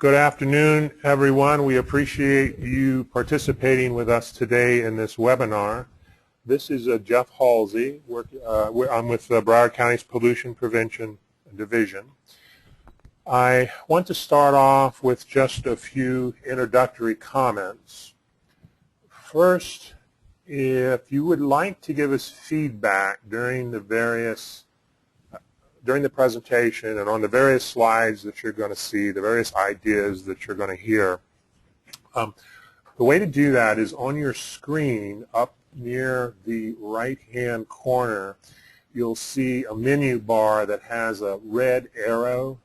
Good afternoon, everyone. We appreciate you participating with us today in this webinar. This is Jeff Halsey. I'm with Broward County's Pollution Prevention Division. I want to start off with just a few introductory comments. First, if you would like to give us feedback during the presentation and on the various slides that you're going to see, the various ideas that you're going to hear. The way to do that is on your screen up near the right-hand corner, you'll see a menu bar that has a red arrow,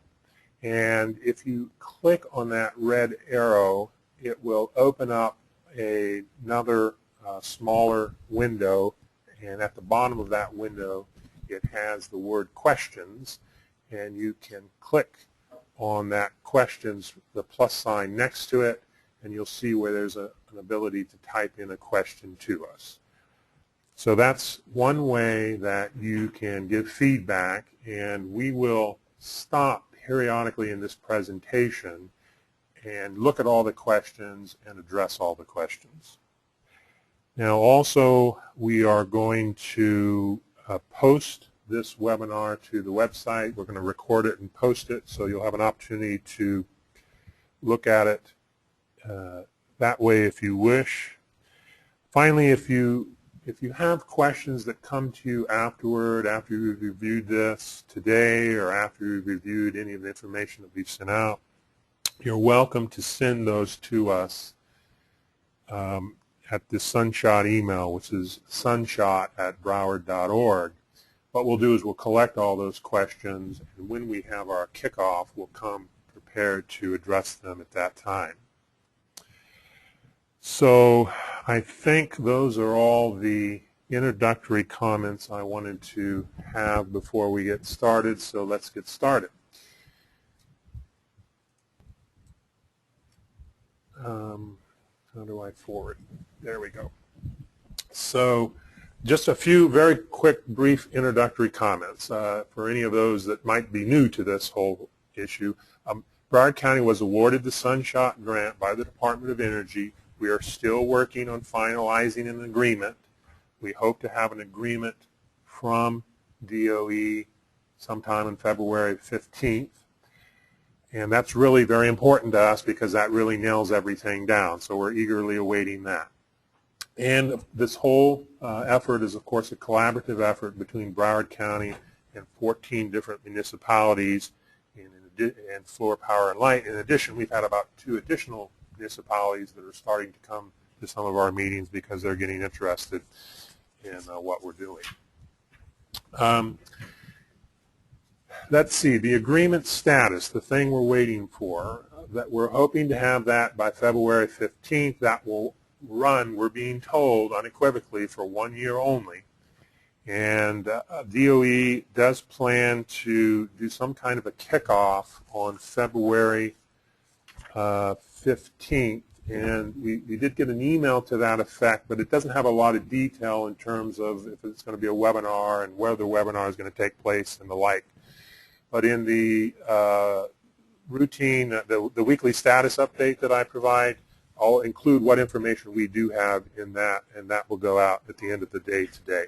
and if you click on that red arrow, it will open up another smaller window, and at the bottom of that window it has the word questions, and you can click on that questions, the plus sign next to it, and you'll see where there's an ability to type in a question to us. So that's one way that you can give feedback, and we will stop periodically in this presentation and look at all the questions and address all the questions. Now also we are going to post this webinar to the website. We're going to record it and post it, so you'll have an opportunity to look at it that way if you wish. Finally, if you have questions that come to you afterward, after you've reviewed this today or after you've reviewed any of the information that we've sent out, you're welcome to send those to us at the SunShot email, which is sunshot@broward.org. What we'll do is we'll collect all those questions, and when we have our kickoff, we'll come prepared to address them at that time. So I think those are all the introductory comments I wanted to have before we get started, so let's get started. How do I forward? There we go. So just a few very quick, brief introductory comments for any of those that might be new to this whole issue. Broward County was awarded the SunShot grant by the Department of Energy. We are still working on finalizing an agreement. We hope to have an agreement from DOE sometime on February 15th. And that's really very important to us because that really nails everything down. So we're eagerly awaiting that. And this whole effort is, of course, a collaborative effort between Broward County and 14 different municipalities and Florida Power and Light. In addition, we've had about 2 additional municipalities that are starting to come to some of our meetings because they're getting interested in what we're doing. Let's see, the agreement status, the thing we're waiting for, that we're hoping to have that by February 15th. That will run, we're being told unequivocally, for 1 year only. And DOE does plan to do some kind of a kickoff on February 15th. And we did get an email to that effect, but it doesn't have a lot of detail in terms of if it's going to be a webinar and where the webinar is going to take place and the like. But in the routine, the weekly status update that I provide, I'll include what information we do have in that, and that will go out at the end of the day today.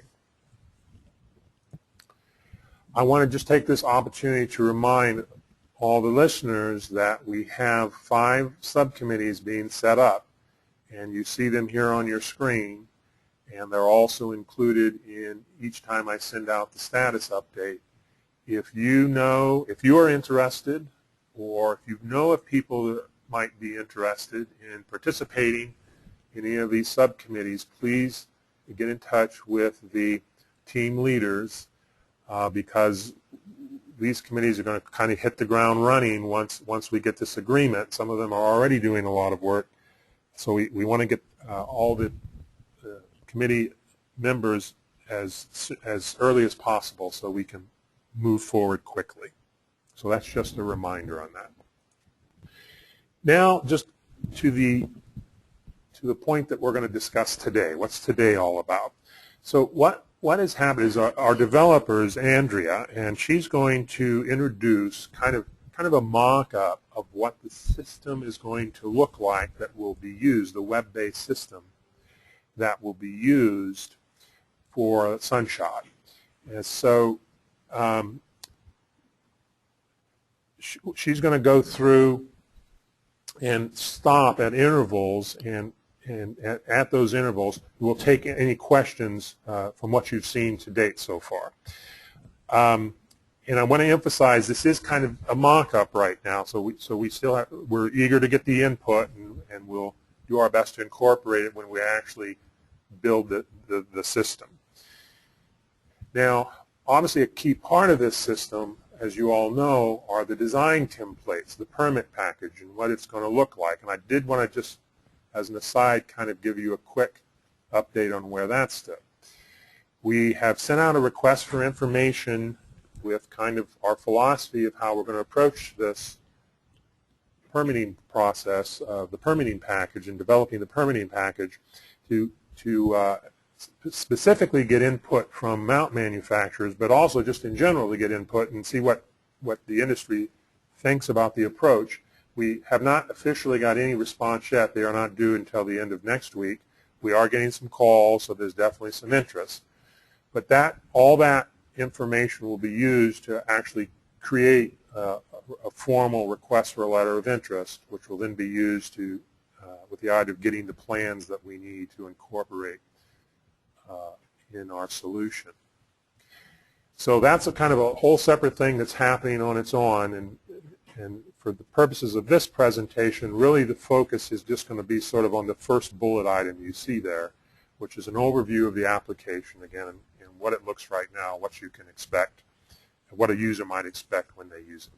I want to just take this opportunity to remind all the listeners that we have 5 subcommittees being set up, and you see them here on your screen, and they're also included in each time I send out the status update. If you are interested, or if you know of people that might be interested in participating in any of these subcommittees, please get in touch with the team leaders because these committees are going to kind of hit the ground running once we get this agreement. Some of them are already doing a lot of work, so we want to get all the committee members as early as possible so we can move forward quickly. So that's just a reminder on that. Now, just to the point that we're going to discuss today. What's today all about? So what has happened is our developers, Andrea, and she's going to introduce kind of kind of a mock-up of what the system is going to look like that will be used, the web-based system that will be used for SunShot. And so she's going to go through and stop at intervals, and at those intervals we'll take any questions from what you've seen to date so far. And I want to emphasize this is kind of a mock-up right now, so we're eager to get the input, and we'll do our best to incorporate it when we actually build the system. Now, obviously a key part of this system, as you all know, are the design templates, the permit package, and what it's going to look like. And I did want to just, as an aside, kind of give you a quick update on where that stood. We have sent out a request for information with kind of our philosophy of how we're going to approach this permitting process, the permitting package, and developing the permitting package to specifically get input from mount manufacturers, but also just in general to get input and see what the industry thinks about the approach. We have not officially got any response yet. They are not due until the end of next week. We are getting some calls, so there's definitely some interest. But all that information will be used to actually create a formal request for a letter of interest, which will then be used to, with the idea of getting the plans that we need to incorporate in our solution. So that's a kind of a whole separate thing that's happening on its own, and for the purposes of this presentation, really the focus is just going to be sort of on the first bullet item you see there, which is an overview of the application, again, and what it looks right now, what you can expect, and what a user might expect when they use it.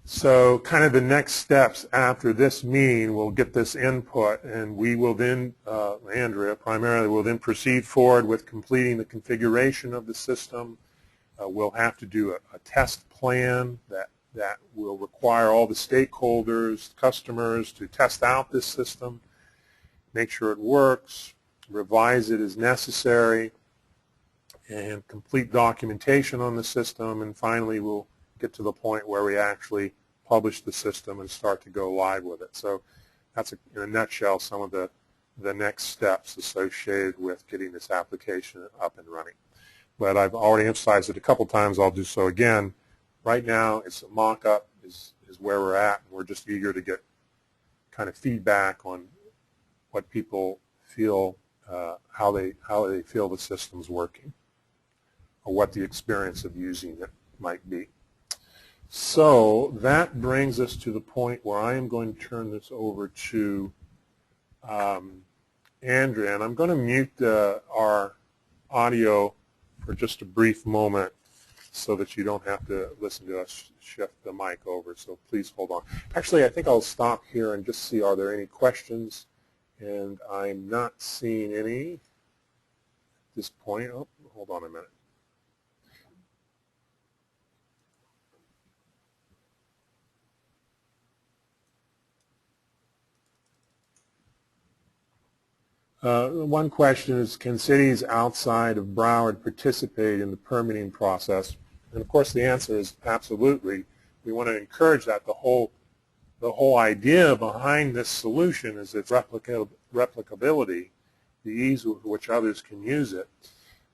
So kind of the next steps after this meeting, we'll get this input, and we will then, Andrea primarily, will then proceed forward with completing the configuration of the system. We'll have to do a test plan that will require all the stakeholders, customers, to test out this system, make sure it works, revise it as necessary, and complete documentation on the system, and finally we'll get to the point where we actually publish the system and start to go live with it. So that's, in a nutshell, some of the next steps associated with getting this application up and running. But I've already emphasized it a couple times. I'll do so again. Right now, it's a mock-up is where we're at, and we're just eager to get kind of feedback on what people feel, how they feel the system's working, or what the experience of using it might be. So that brings us to the point where I am going to turn this over to Andrea, and I'm going to mute our audio for just a brief moment so that you don't have to listen to us shift the mic over, so please hold on. Actually, I think I'll stop here and just see, are there any questions? And I'm not seeing any at this point. Oh, hold on a minute. One question is, can cities outside of Broward participate in the permitting process? And of course the answer is absolutely. We want to encourage that. The whole idea behind this solution is its replicability, the ease with which others can use it.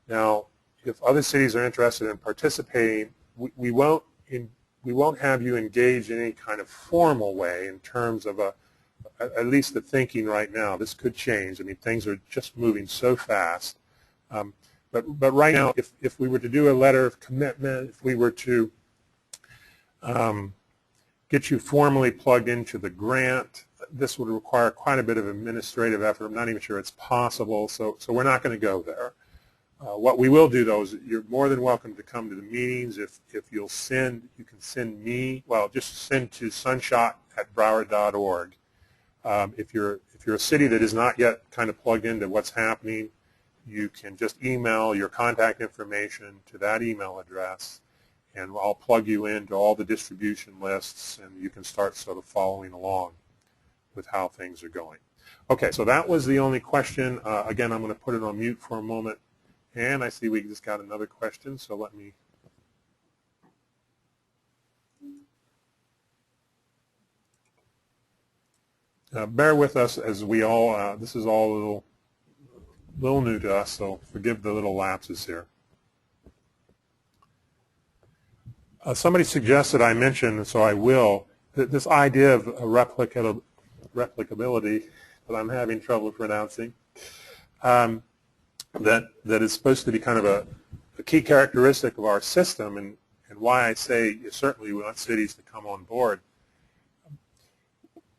Now, if other cities are interested in participating, we won't have you engage in any kind of formal way in terms of at least the thinking right now. This could change. I mean, things are just moving so fast. But right now, if we were to do a letter of commitment, if we were to get you formally plugged into the grant, this would require quite a bit of administrative effort. I'm not even sure it's possible, so we're not going to go there. What we will do, though, is you're more than welcome to come to the meetings. If you'll send, you can send me, well, just send to sunshot@broward.org. If you're a city that is not yet kind of plugged into what's happening, you can just email your contact information to that email address, and I'll plug you into all the distribution lists, and you can start sort of following along with how things are going. Okay, so that was the only question. Again, I'm going to put it on mute for a moment, And I see we just got another question, so let me. Bear with us as we all, this is all a little new to us, so forgive the little lapses here. Somebody suggested I mention, so I will, that this idea of replicability that I'm having trouble pronouncing, that is supposed to be kind of a key characteristic of our system, and why I say certainly we want cities to come on board.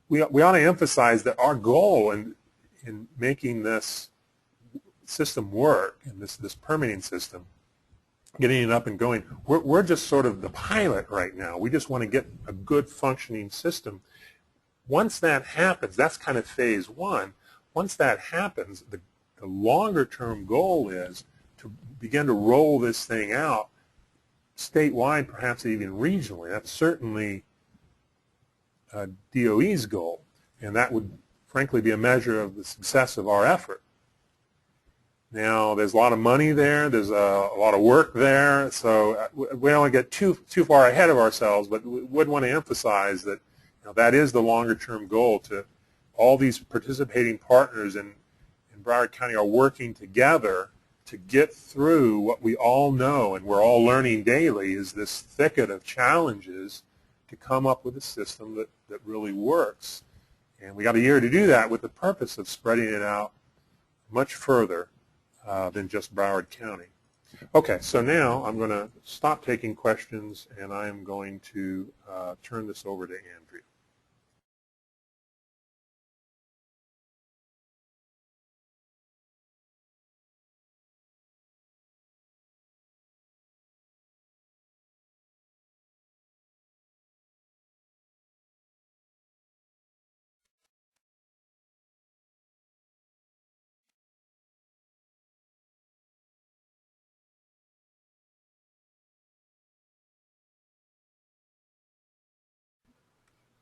We ought to emphasize that our goal in making this system work, and this permitting system, getting it up and going, we're just sort of the pilot right now. We just want to get a good functioning system. Once that happens, that's kind of phase one. Once that happens, the longer term goal is to begin to roll this thing out statewide, perhaps even regionally. That's certainly DOE's goal, and that would frankly be a measure of the success of our effort. Now, there's a lot of money there, there's a lot of work there, so we don't want to get too far ahead of ourselves, but we would want to emphasize that that is the longer term goal. To all these participating partners in Broward County are working together to get through what we all know and we're all learning daily is this thicket of challenges to come up with a system that really works. And we got a year to do that with the purpose of spreading it out much further than just Broward County. Okay, so now I'm going to stop taking questions and I am going to turn this over to Andrea.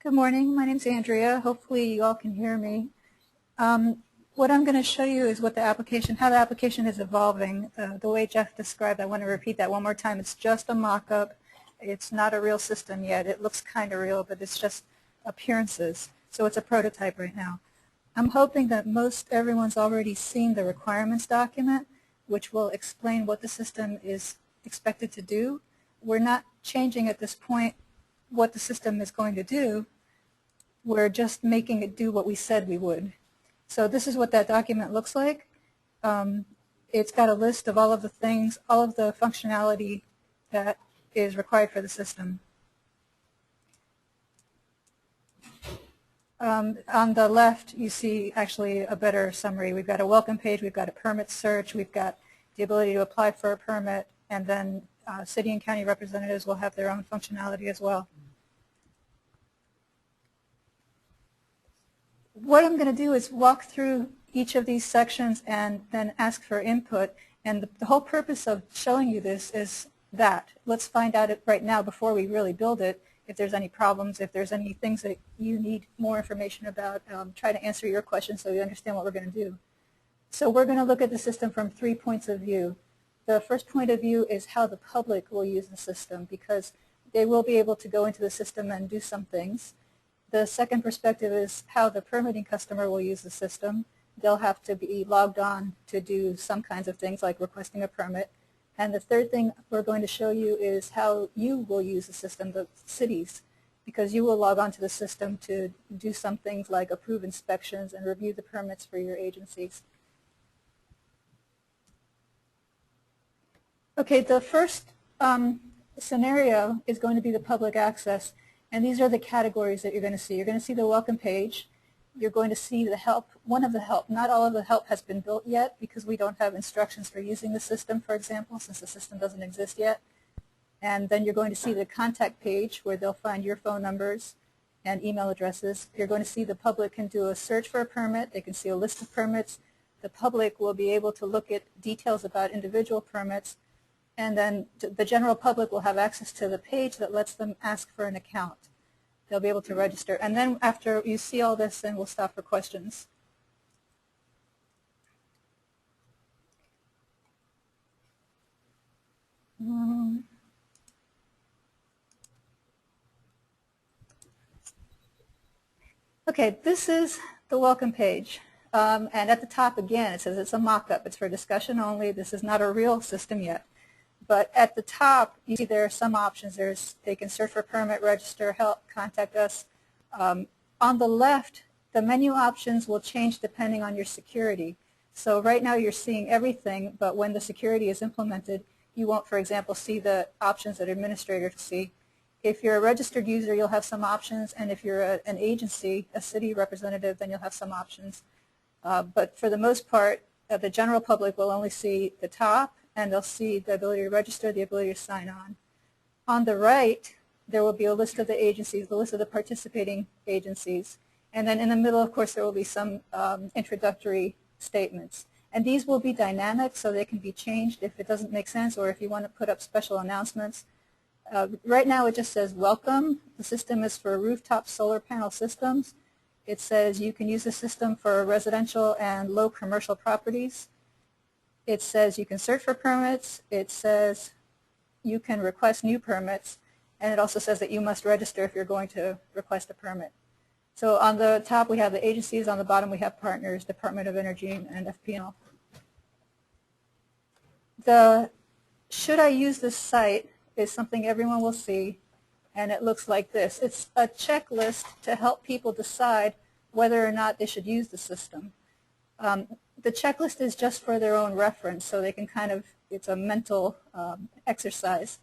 Good morning. My name's Andrea. Hopefully you all can hear me. What I'm going to show you is what how the application is evolving. The way Jeff described, I want to repeat that one more time. It's just a mock-up. It's not a real system yet. It looks kind of real, but it's just appearances. So it's a prototype right now. I'm hoping that everyone's already seen the requirements document, which will explain what the system is expected to do. We're not changing at this point what the system is going to do. We're just making it do what we said we would. So this is what that document looks like. It's got a list of all of the things, all of the functionality that is required for the system. On the left, you see actually a better summary. We've got a welcome page, we've got a permit search, we've got the ability to apply for a permit, and then city and county representatives will have their own functionality as well. What I'm going to do is walk through each of these sections and then ask for input. And the whole purpose of showing you this is that. Let's find out right now before we really build it if there's any problems, if there's any things that you need more information about. Try to answer your questions so you understand what we're going to do. So we're going to look at the system from 3 points of view. The first point of view is how the public will use the system, because they will be able to go into the system and do some things. The second perspective is how the permitting customer will use the system. They'll have to be logged on to do some kinds of things like requesting a permit. And the third thing we're going to show you is how you will use the system, the cities, because you will log on to the system to do some things like approve inspections and review the permits for your agencies. Okay, the first scenario is going to be the public access. And these are the categories that you're going to see. You're going to see the welcome page. You're going to see the help, one of the help. Not all of the help has been built yet because we don't have instructions for using the system, for example, since the system doesn't exist yet. And then you're going to see the contact page where they'll find your phone numbers and email addresses. You're going to see the public can do a search for a permit. They can see a list of permits. The public will be able to look at details about individual permits. And then the general public will have access to the page that lets them ask for an account. They'll be able to register. And then after you see all this, then we'll stop for questions. Okay, this is the welcome page. And at the top, again, it says it's a mock-up. It's for discussion only. This is not a real system yet. But at the top, you see there are some options. They can search for permit, register, help, contact us. On the left, the menu options will change depending on your security. So right now you're seeing everything, but when the security is implemented, you won't, for example, see the options that administrators see. If you're a registered user, you'll have some options, and if you're an agency, a city representative, then you'll have some options. But for the most part, the general public will only see the top, and they'll see the ability to register, the ability to sign on. On the right, there will be a list of the agencies, the list of the participating agencies. And then in the middle, of course, there will be some introductory statements. And these will be dynamic, so they can be changed if it doesn't make sense or if you want to put up special announcements. Right now it just says welcome. The system is for rooftop solar panel systems. It says you can use the system for residential and low commercial properties. It says you can search for permits. It says you can request new permits. And it also says that you must register if you're going to request a permit. So on the top we have the agencies, on the bottom we have partners, Department of Energy and FPL. The should I use this site is something everyone will see, and it looks like this. It's a checklist to help people decide whether or not they should use the system. The checklist is just for their own reference, so they can kind of, it's a mental exercise.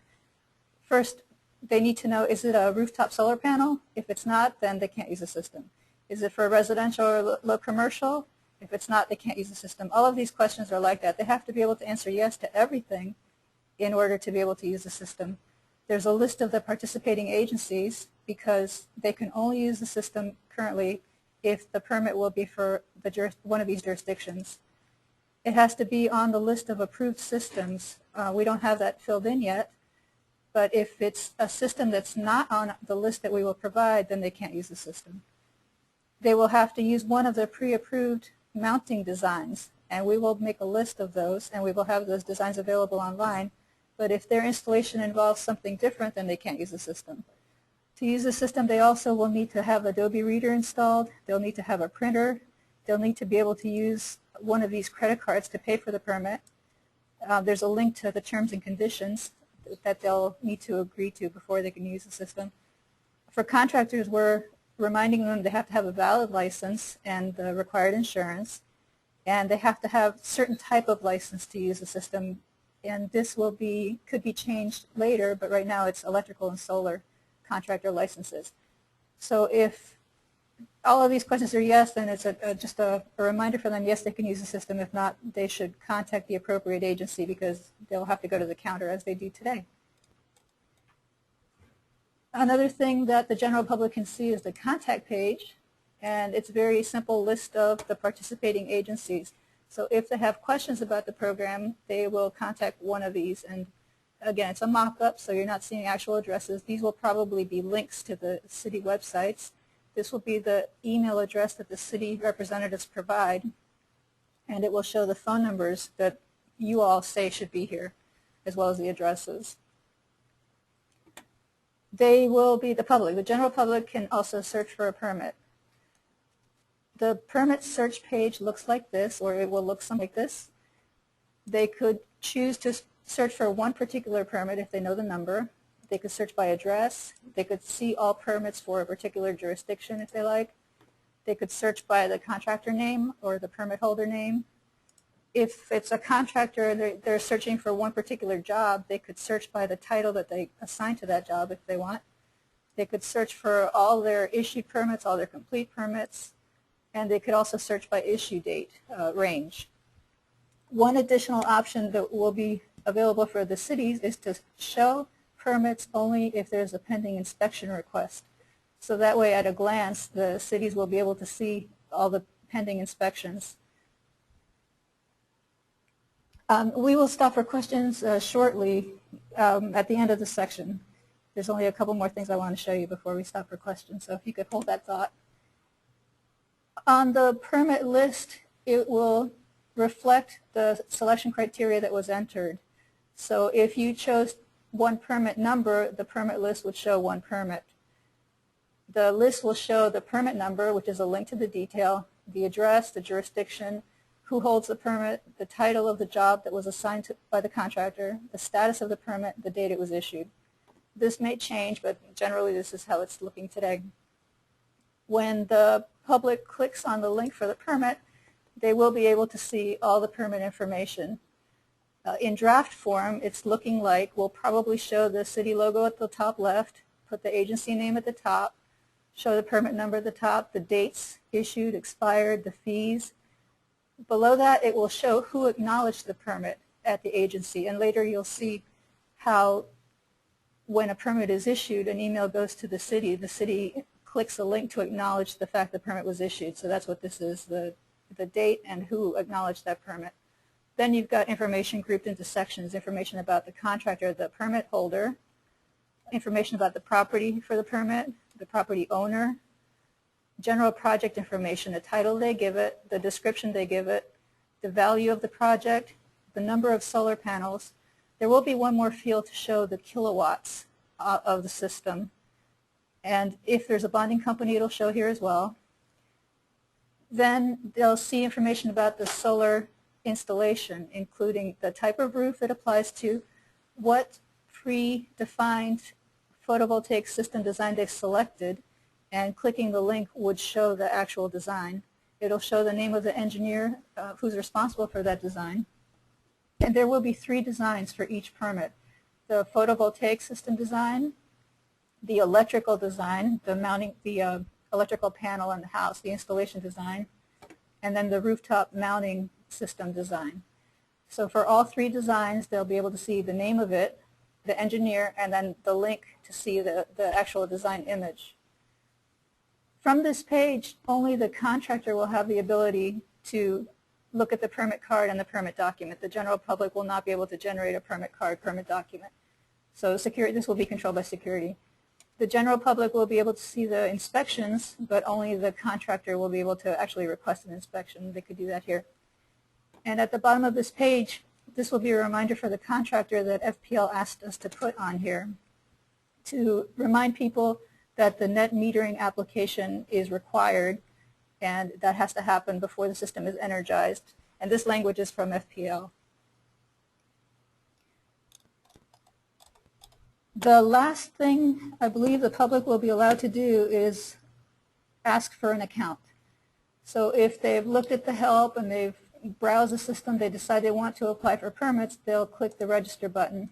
First, they need to know, is it a rooftop solar panel? If it's not, then they can't use the system. Is it for residential or low commercial? If it's not, they can't use the system. All of these questions are like that. They have to be able to answer yes to everything in order to be able to use the system. There's a list of the participating agencies because they can only use the system currently if the permit will be for one of these jurisdictions. It has to be on the list of approved systems. We don't have that filled in yet, but if it's a system that's not on the list that we will provide, then they can't use the system. They will have to use one of the pre-approved mounting designs, and we will make a list of those, and we will have those designs available online. But if their installation involves something different, then they can't use the system. To use the system, they also will need to have Adobe Reader installed. They'll need to have a printer. They'll need to be able to use one of these credit cards to pay for the permit. There's a link to the terms and conditions that they'll need to agree to before they can use the system. For contractors, we're reminding them they have to have a valid license and the required insurance, and they have to have certain type of license to use the system. And this will could be changed later, but right now it's electrical and solar contractor licenses. So if all of these questions are yes, then it's just a reminder for them, yes, they can use the system. If not, they should contact the appropriate agency because they'll have to go to the counter as they do today. Another thing that the general public can see is the contact page, and it's a very simple list of the participating agencies. So if they have questions about the program, they will contact one of these. And again, it's a mock-up, so you're not seeing actual addresses. These will probably be links to the city websites. This will be the email address that the city representatives provide, and it will show the phone numbers that you all say should be here, as well as the addresses. They will be the public. The general public can also search for a permit. The permit search page looks like this, or it will look something like this. They could choose to search for one particular permit if they know the number. They could search by address. They could see all permits for a particular jurisdiction if they like. They could search by the contractor name or the permit holder name. If it's a contractor, they're searching for one particular job, they could search by the title that they assign to that job if they want. They could search for all their issued permits, all their complete permits, and they could also search by issue date range. One additional option that will be available for the cities is to show permits only if there's a pending inspection request. So that way, at a glance, the cities will be able to see all the pending inspections. We will stop for questions shortly at the end of the section. There's only a couple more things I want to show you before we stop for questions, so if you could hold that thought. On the permit list, it will reflect the selection criteria that was entered. So if you chose one permit number, the permit list would show one permit. The list will show the permit number, which is a link to the detail, the address, the jurisdiction, who holds the permit, the title of the job that was assigned by the contractor, the status of the permit, the date it was issued. This may change, but generally this is how it's looking today. When the public clicks on the link for the permit, they will be able to see all the permit information. In draft form, it's looking like we'll probably show the city logo at the top left, put the agency name at the top, show the permit number at the top, the dates issued, expired, the fees. Below that, it will show who acknowledged the permit at the agency, and later you'll see how when a permit is issued, an email goes to the city clicks a link to acknowledge the fact the permit was issued. So that's what this is, the date and who acknowledged that permit. Then you've got information grouped into sections, information about the contractor, the permit holder, information about the property for the permit, the property owner, general project information, the title they give it, the description they give it, the value of the project, the number of solar panels. There will be one more field to show the kilowatts of the system. And if there's a bonding company, it'll show here as well. Then they'll see information about the solar installation, including the type of roof it applies to, what predefined photovoltaic system design they selected, and clicking the link would show the actual design. It'll show the name of the engineer who's responsible for that design. And there will be 3 designs for each permit: the photovoltaic system design, the electrical design, the mounting, the electrical panel in the house, the installation design, and then the rooftop mounting system design. So for all 3 designs, they'll be able to see the name of it, the engineer, and then the link to see the actual design image. From this page, only the contractor will have the ability to look at the permit card and the permit document. The general public will not be able to generate a permit card, permit document. So security, this will be controlled by security. The general public will be able to see the inspections, but only the contractor will be able to actually request an inspection. They could do that here. And at the bottom of this page, this will be a reminder for the contractor that FPL asked us to put on here to remind people that the net metering application is required, and that has to happen before the system is energized. And this language is from FPL. The last thing I believe the public will be allowed to do is ask for an account. So if they've looked at the help and they've browsed the system, they decide they want to apply for permits, they'll click the register button.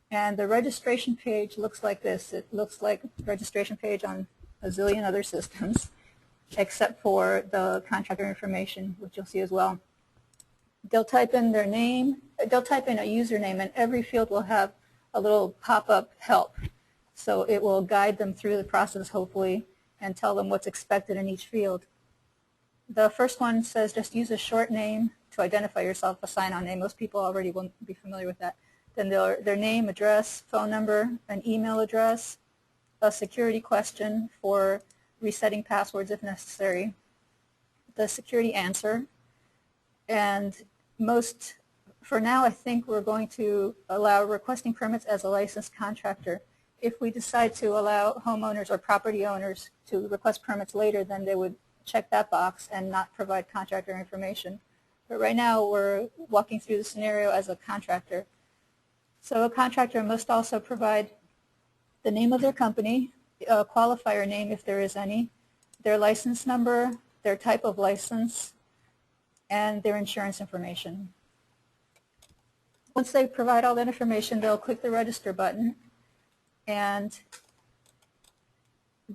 And the registration page looks like this. It looks like the registration page on a zillion other systems, except for the contractor information, which you'll see as well. They'll type in their name, they'll type in a username, and every field will have a little pop-up help. So it will guide them through the process, hopefully, and tell them what's expected in each field. The first one says just use a short name to identify yourself, a sign-on name. Most people already will be familiar with that. Then their name, address, phone number, an email address, a security question for resetting passwords if necessary, the security answer, and for now, I think we're going to allow requesting permits as a licensed contractor. If we decide to allow homeowners or property owners to request permits later, then they would check that box and not provide contractor information. But right now, we're walking through the scenario as a contractor. So a contractor must also provide the name of their company, a qualifier name if there is any, their license number, their type of license, and their insurance information. Once they provide all that information, they'll click the register button, and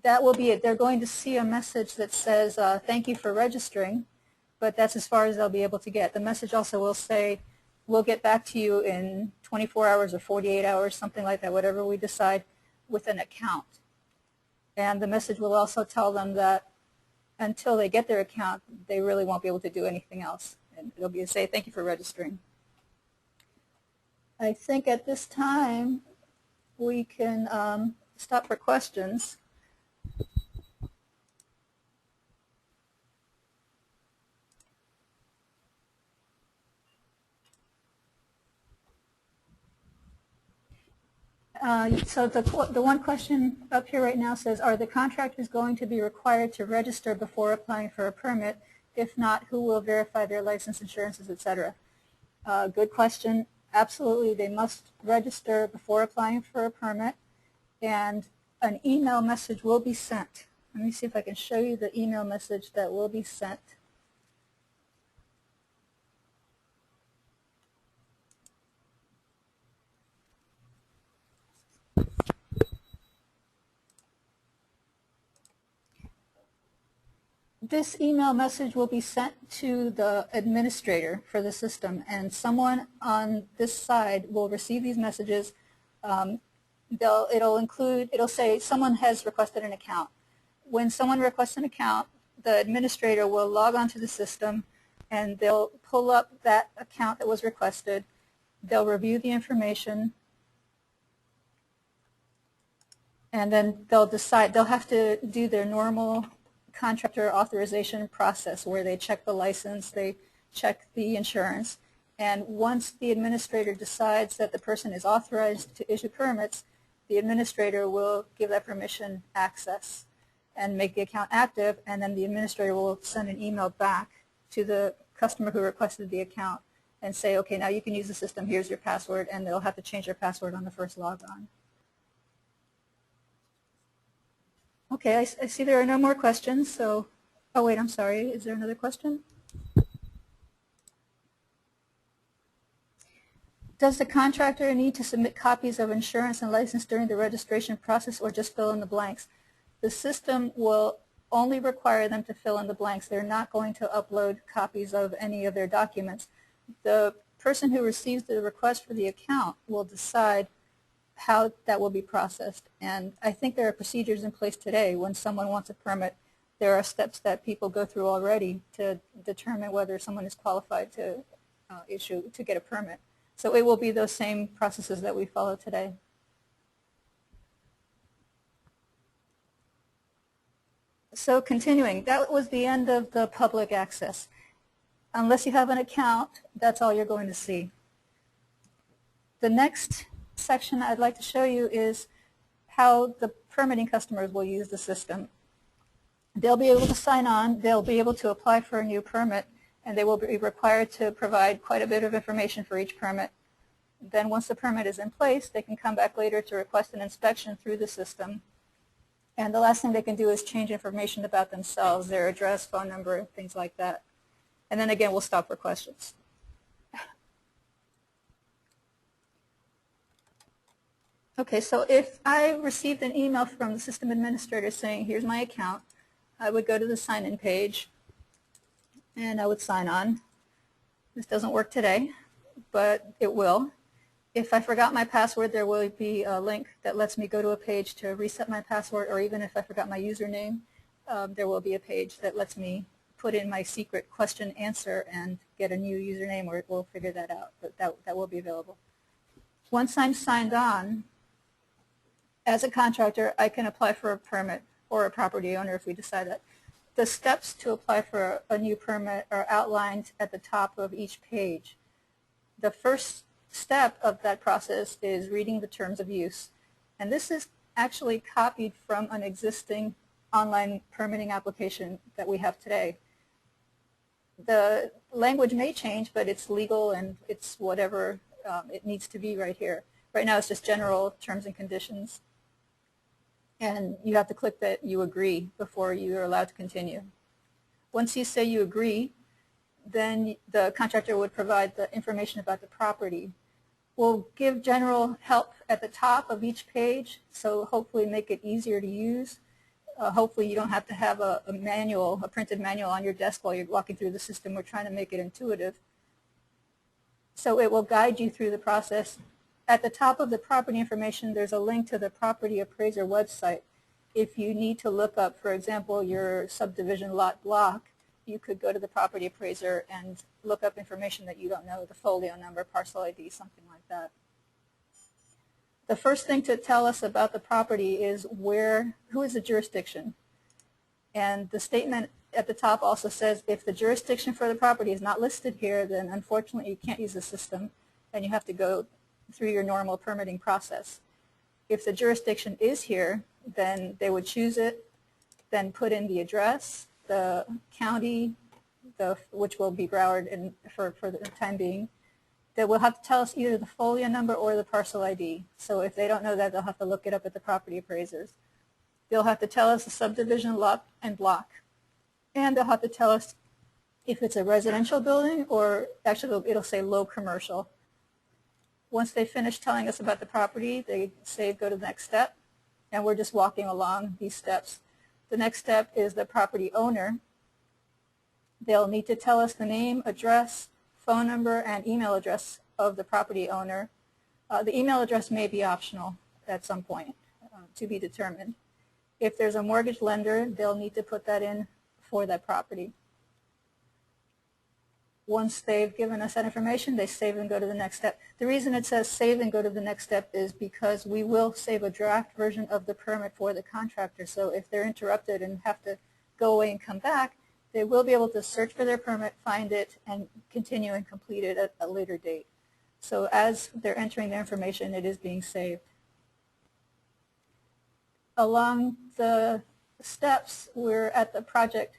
that will be it. They're going to see a message that says, thank you for registering, but that's as far as they'll be able to get. The message also will say, we'll get back to you in 24 hours or 48 hours, something like that, whatever we decide, with an account. And the message will also tell them that until they get their account, they really won't be able to do anything else. And it'll be to say, thank you for registering. I think at this time, we can stop for questions. So the one question up here right now says, are the contractors going to be required to register before applying for a permit? If not, who will verify their license, insurances, etc.? Good question. Absolutely, they must register before applying for a permit, and an email message will be sent. Let me see if I can show you the email message that will be sent. This email message will be sent to the administrator for the system, and someone on this side will receive these messages. It'll say someone has requested an account. When someone requests an account, the administrator will log onto the system, and they'll pull up that account that was requested. They'll review the information, and then they'll decide. They'll have to do their normal contractor authorization process where they check the license, they check the insurance, and once the administrator decides that the person is authorized to issue permits, the administrator will give that permission access and make the account active, and then the administrator will send an email back to the customer who requested the account and say, okay, now you can use the system, here's your password, and they'll have to change their password on the first logon. Okay, I see there are no more questions, so, oh wait, I'm sorry, is there another question? Does the contractor need to submit copies of insurance and license during the registration process, or just fill in the blanks? The system will only require them to fill in the blanks. They're not going to upload copies of any of their documents. The person who receives the request for the account will decide how that will be processed. And I think there are procedures in place today. When someone wants a permit, there are steps that people go through already to determine whether someone is qualified to get a permit. So it will be those same processes that we follow today. So continuing, that was the end of the public access. Unless you have an account, that's all you're going to see. The next section I'd like to show you is how the permitting customers will use the system. They'll be able to sign on, they'll be able to apply for a new permit, and they will be required to provide quite a bit of information for each permit. Then once the permit is in place, they can come back later to request an inspection through the system. And the last thing they can do is change information about themselves, their address, phone number, things like that. And then again, we'll stop for questions. Okay, so if I received an email from the system administrator saying, here's my account, I would go to the sign-in page, and I would sign on. This doesn't work today, but it will. If I forgot my password, there will be a link that lets me go to a page to reset my password, or even if I forgot my username, there will be a page that lets me put in my secret question answer and get a new username, or it will figure that out, but that will be available. Once I'm signed on, as a contractor, I can apply for a permit, or a property owner if we decide that. The steps to apply for a new permit are outlined at the top of each page. The first step of that process is reading the terms of use. And this is actually copied from an existing online permitting application that we have today. The language may change, but it's legal and it's whatever it needs to be right here. Right now it's just general terms and conditions. And you have to click that you agree before you are allowed to continue. Once you say you agree, then the contractor would provide the information about the property. We'll give general help at the top of each page, so hopefully make it easier to use. Hopefully you don't have to have a printed manual on your desk while you're walking through the system. We're trying to make it intuitive. So it will guide you through the process. At the top of the property information, there's a link to the property appraiser website. If you need to look up, for example, your subdivision lot block, you could go to the property appraiser and look up information that you don't know, the folio number, parcel ID, something like that. The first thing to tell us about the property is who is the jurisdiction. And the statement at the top also says if the jurisdiction for the property is not listed here, then unfortunately you can't use the system and you have to go through your normal permitting process. If the jurisdiction is here, then they would choose it, then put in the address, the county, which will be Broward for the time being. They will have to tell us either the folio number or the parcel ID. So if they don't know that, they'll have to look it up at the property appraisers. They'll have to tell us the subdivision lot and block. And they'll have to tell us if it's a residential building, or actually it'll say low commercial. Once they finish telling us about the property, they say go to the next step, and we're just walking along these steps. The next step is the property owner. They'll need to tell us the name, address, phone number, and email address of the property owner. The email address may be optional at some point, to be determined. If there's a mortgage lender, they'll need to put that in for that property. Once they've given us that information, they save and go to the next step. The reason it says save and go to the next step is because we will save a draft version of the permit for the contractor. So if they're interrupted and have to go away and come back, they will be able to search for their permit, find it, and continue and complete it at a later date. So as they're entering their information, it is being saved. Along the steps, we're at the project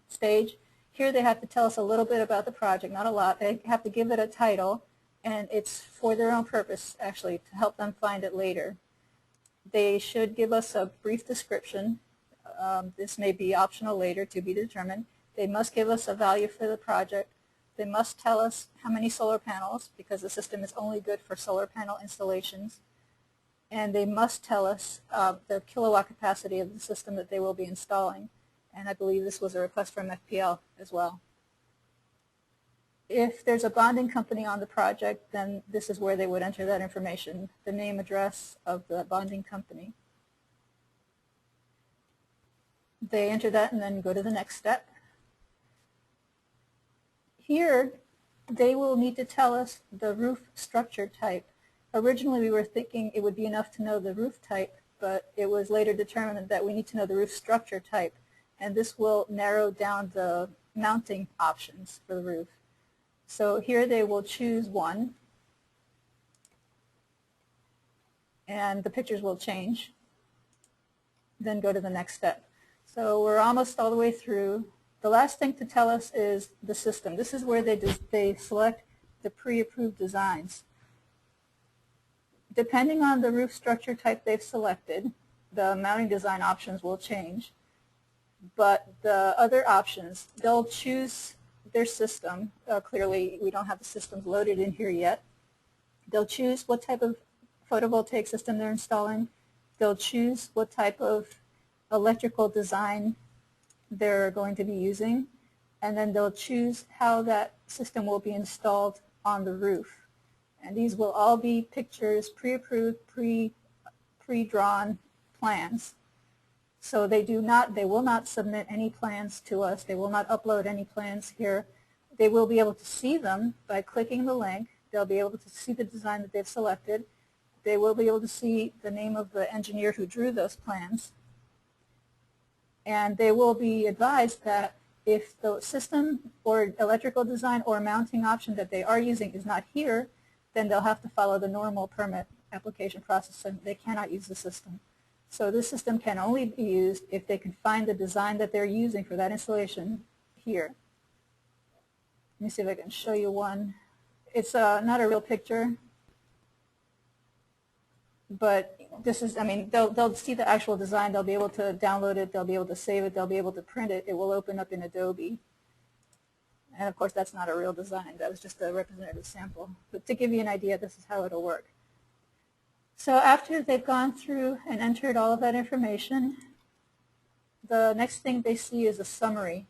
stage. Here they have to tell us a little bit about the project, not a lot. They have to give it a title, and it's for their own purpose, actually, to help them find it later. They should give us a brief description. This may be optional later, to be determined. They must give us a value for the project. They must tell us how many solar panels, because the system is only good for solar panel installations. And they must tell us the kilowatt capacity of the system that they will be installing. And I believe this was a request from FPL as well. If there's a bonding company on the project, then this is where they would enter that information, the name, address of the bonding company. They enter that and then go to the next step. Here, they will need to tell us the roof structure type. Originally, we were thinking it would be enough to know the roof type, but it was later determined that we need to know the roof structure type, and this will narrow down the mounting options for the roof. So here they will choose one, and the pictures will change, then go to the next step. So we're almost all the way through. The last thing to tell us is the system. This is where they select the pre-approved designs. Depending on the roof structure type they've selected, the mounting design options will change. But the other options, they'll choose their system. Clearly, we don't have the systems loaded in here yet. They'll choose what type of photovoltaic system they're installing. They'll choose what type of electrical design they're going to be using, and then they'll choose how that system will be installed on the roof. And these will all be pictures, pre-approved, pre-drawn plans. So they will not submit any plans to us. They will not upload any plans here. They will be able to see them by clicking the link. They'll be able to see the design that they've selected. They will be able to see the name of the engineer who drew those plans. And they will be advised that if the system or electrical design or mounting option that they are using is not here, then they'll have to follow the normal permit application process, and they cannot use the system. So this system can only be used if they can find the design that they're using for that installation here. Let me see if I can show you one. It's not a real picture, but this is, I mean, they'll see the actual design. They'll be able to download it. They'll be able to save it. They'll be able to print it. It will open up in Adobe. And of course, that's not a real design. That was just a representative sample. But to give you an idea, this is how it'll work. So after they've gone through and entered all of that information, the next thing they see is a summary.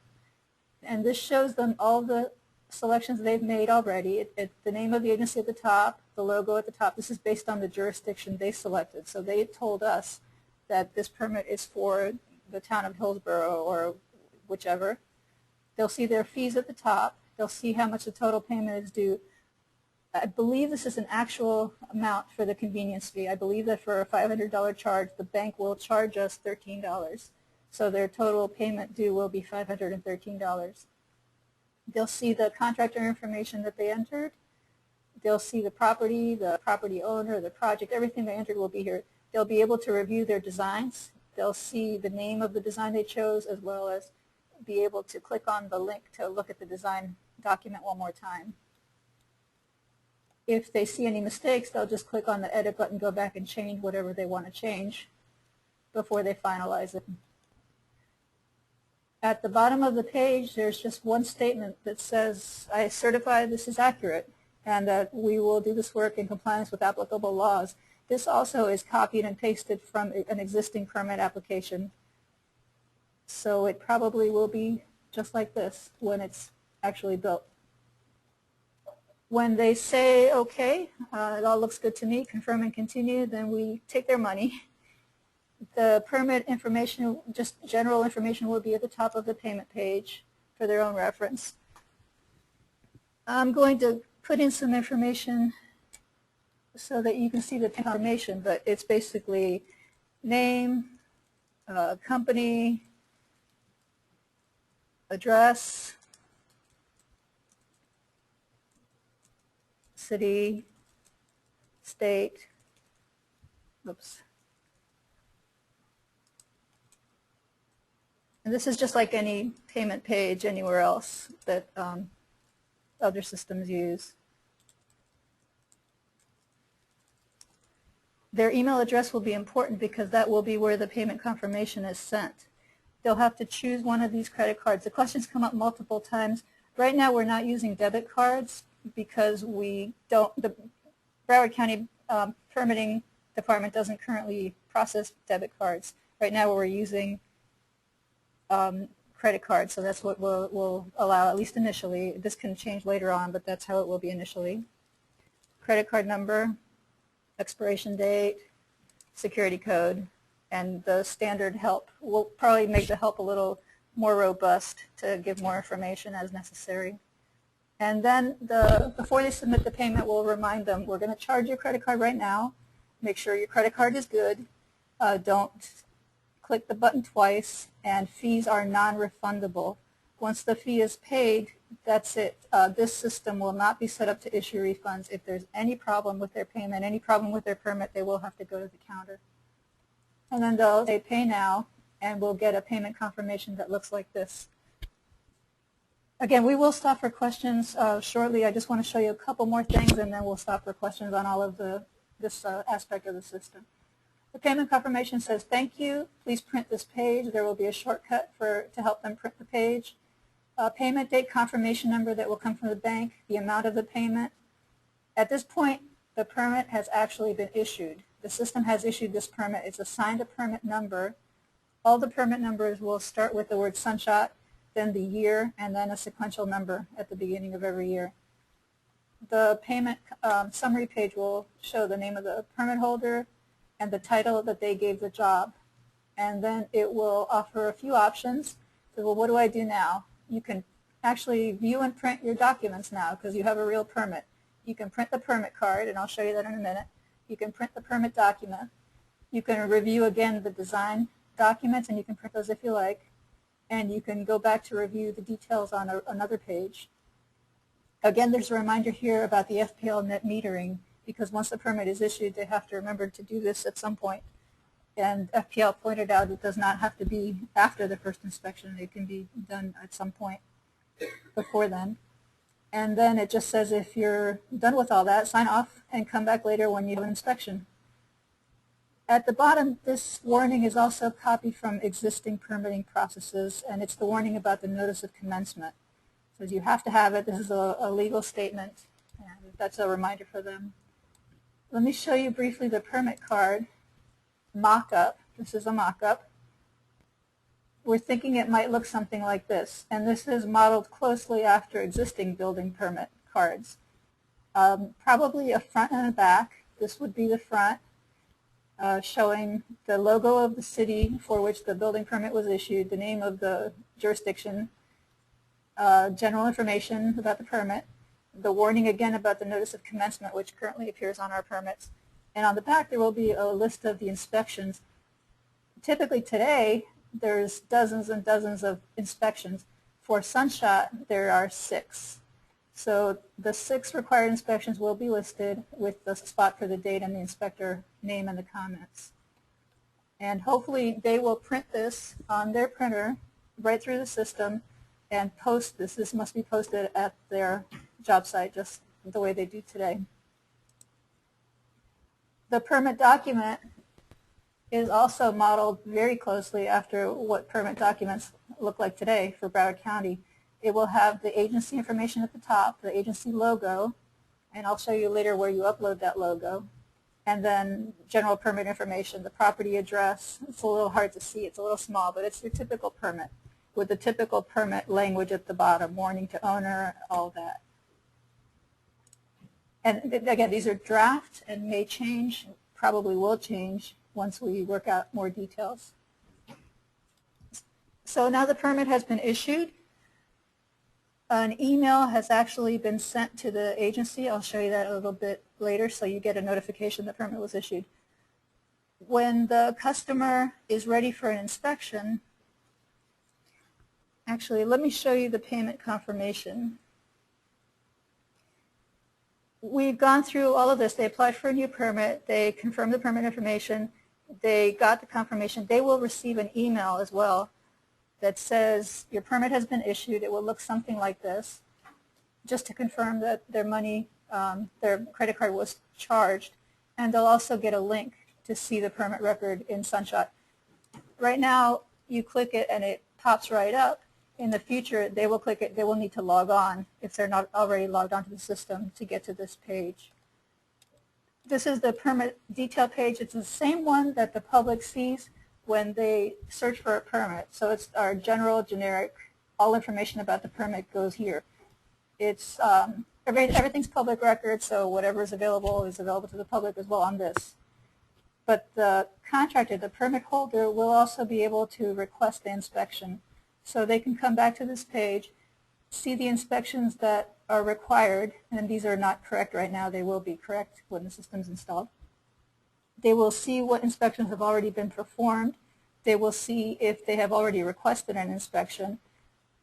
And this shows them all the selections they've made already. The name of the agency at the top, the logo at the top. This is based on the jurisdiction they selected. So they told us that this permit is for the town of Hillsborough or whichever. They'll see their fees at the top. They'll see how much the total payment is due. I believe this is an actual amount for the convenience fee. I believe that for a $500 charge, the bank will charge us $13. So their total payment due will be $513. They'll see the contractor information that they entered. They'll see the property owner, the project, everything they entered will be here. They'll be able to review their designs. They'll see the name of the design they chose, as well as be able to click on the link to look at the design document one more time. If they see any mistakes, they'll just click on the edit button, go back and change whatever they want to change before they finalize it. At the bottom of the page, there's just one statement that says, I certify this is accurate and that we will do this work in compliance with applicable laws. This also is copied and pasted from an existing permit application. So it probably will be just like this when it's actually built. When they say, okay, it all looks good to me, confirm and continue, then we take their money. The permit information, just general information, will be at the top of the payment page for their own reference. I'm going to put in some information so that you can see the information, but it's basically name, company, address, city, state, oops. And this is just like any payment page anywhere else that other systems use. Their email address will be important because that will be where the payment confirmation is sent. They'll have to choose one of these credit cards. The questions come up multiple times. Right now we're not using debit cards because the Broward County Permitting Department doesn't currently process debit cards. Right now we're using credit cards, so that's what we'll allow, at least initially. This can change later on, but that's how it will be initially. Credit card number, expiration date, security code, and the standard help. We'll probably make the help a little more robust to give more information as necessary. And then before they submit the payment, we'll remind them, we're going to charge your credit card right now. Make sure your credit card is good. Don't click the button twice, and fees are non-refundable. Once the fee is paid, that's it. This system will not be set up to issue refunds. If there's any problem with their payment, any problem with their permit, they will have to go to the counter. And then they'll say pay now, and we'll get a payment confirmation that looks like this. Again, we will stop for questions shortly. I just want to show you a couple more things, and then we'll stop for questions on all of this aspect of the system. The payment confirmation says, thank you. Please print this page. There will be a shortcut to help them print the page. Payment date confirmation number that will come from the bank, the amount of the payment. At this point, the permit has actually been issued. The system has issued this permit. It's assigned a permit number. All the permit numbers will start with the word SunShot, then the year, and then a sequential number at the beginning of every year. The payment summary page will show the name of the permit holder and the title that they gave the job. And then it will offer a few options. So, well, what do I do now? You can actually view and print your documents now because you have a real permit. You can print the permit card, and I'll show you that in a minute. You can print the permit document. You can review again the design documents, and you can print those if you like. And you can go back to review the details on another page. Again, there's a reminder here about the FPL net metering, because once the permit is issued, they have to remember to do this at some point. And FPL pointed out it does not have to be after the first inspection. It can be done at some point before then. And then it just says if you're done with all that, sign off and come back later when you have an inspection. At the bottom, this warning is also copied from existing permitting processes, and it's the warning about the notice of commencement. So you have to have it. This is a legal statement, and that's a reminder for them. Let me show you briefly the permit card, Mockup. This is a mock-up. We're thinking it might look something like this, and this is modeled closely after existing building permit cards. Probably a front and a back. This would be the front, showing the logo of the city for which the building permit was issued, the name of the jurisdiction, general information about the permit, the warning again about the notice of commencement, which currently appears on our permits. And on the back there will be a list of the inspections. Typically today there's dozens and dozens of inspections. For SunShot there are 6. So the 6 required inspections will be listed with the spot for the date and the inspector name and the comments. And hopefully they will print this on their printer right through the system and post this. This must be posted at their job site just the way they do today. The permit document is also modeled very closely after what permit documents look like today for Broward County. It will have the agency information at the top, the agency logo, and I'll show you later where you upload that logo, and then general permit information, the property address. It's a little hard to see, it's a little small, but it's your typical permit with the typical permit language at the bottom, warning to owner, all that. And again, these are draft and may change, probably will change once we work out more details. So now the permit has been issued. An email has actually been sent to the agency. I'll show you that a little bit later so you get a notification the permit was issued. When the customer is ready for an inspection, actually let me show you the payment confirmation. We've gone through all of this. They applied for a new permit. They confirmed the permit information. They got the confirmation. They will receive an email as well that says your permit has been issued. It will look something like this, just to confirm that their money, their credit card was charged, and they'll also get a link to see the permit record in SunShot. Right now, you click it and it pops right up. In the future, they will click it. They will need to log on if they're not already logged onto the system to get to this page. This is the permit detail page. It's the same one that the public sees when they search for a permit. So it's our general, generic, all information about the permit goes here. It's everything's public record, so whatever is available to the public as well on this. But the contractor, the permit holder, will also be able to request the inspection. So they can come back to this page, see the inspections that are required, and these are not correct right now. They will be correct when the system's installed. They will see what inspections have already been performed. They will see if they have already requested an inspection.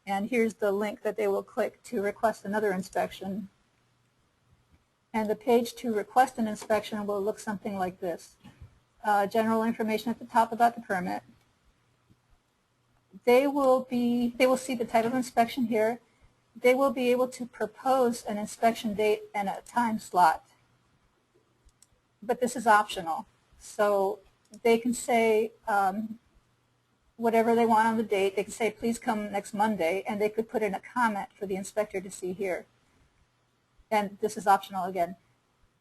And here's the link that they will click to request another inspection. And the page to request an inspection will look something like this. General information at the top about the permit. They will see the type of inspection here. They will be able to propose an inspection date and a time slot. But this is optional. So they can say whatever they want on the date. They can say, please come next Monday, and they could put in a comment for the inspector to see here. And this is optional again.